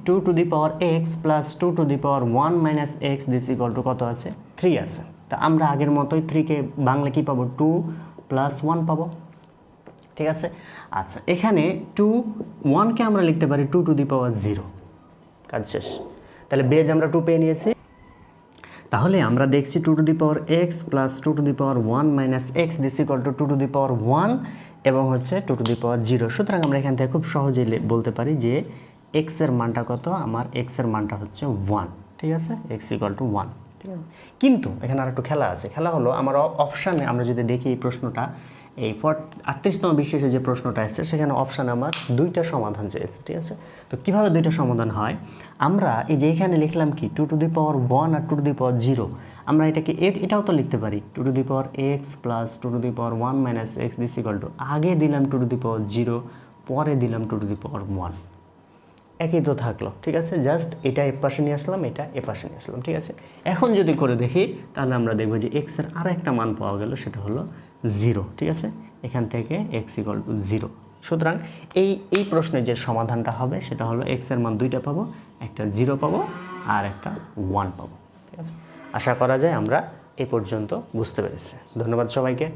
Two to the power x plus two to the power 1 minus x this equal to কত আছে 3 আছে। তা আমরা আগের মতোই 3কে বাংলা কী পাবো 2 প্লাস 1 পাবো, ঠিক আছে। আচ্ছা এখানে 1কে আমরা লিখতে পারি 2 টু দি পাওয়ার 0, কাজ শেষ। তাহলে বেজ আমরা 2 পেয়ে নিয়েছি। তাহলে আমরা দেখছি 2 to the power x plus 2 to the power 1 minus x this equal to 2 to the power 1 এবং হচ্ছে 2 টু দি পাওয়ার 0। সুতরাং আমরা এখান থেকে খুব সহজেই বলতে পারি যে এক্সের মানটা কত, আমার এক্সের মানটা হচ্ছে 1, ঠিক আছে, এক্স ইকুয়াল টু 1, ঠিক আছে। কিন্তু এখানে আর একটু খেলা আছে। খেলা হলো আমার অপশানে আমরা যদি দেখি এই প্রশ্নটা, এই 38তম বিশেষে যে প্রশ্নটা আসছে সেখানে অপশানে আমার 2টা সমাধান চেয়েছে, ঠিক আছে। তো কীভাবে 2টা সমাধান হয়, আমরা এই যে এখানে লিখলাম কি 2 to the power 1 R 2 to the পাওয়ার 0, আমরা এটাকে এটাও তো লিখতে পারি 2 to the power x plus 2 to the power 1 minus x this equal two, আগে দিলাম 2 টু দি পাওয়ার 0, পরে দিলাম 2 টু দি পাওয়ার 1, একই তো থাকলো, ঠিক আছে। জাস্ট এটা এ পাশে নিয়ে আসলাম, এটা এ পাশে নিয়ে আসলাম, ঠিক আছে। এখন যদি করে দেখি তাহলে আমরা দেখব যে এক্সের আর একটা মান পাওয়া গেল, সেটা হলো 0, ঠিক আছে। এখান থেকে এক্স ইকুয়াল টু 0। সুতরাং এই প্রশ্নের যে সমাধানটা হবে সেটা হলো এক্সের মান 2টা পাবো, একটা 0 পাবো আর একটা 1 পাবো, ঠিক আছে। আশা করা যায় আমরা এই পর্যন্ত বুঝতে পেরেছি। ধন্যবাদ সবাইকে।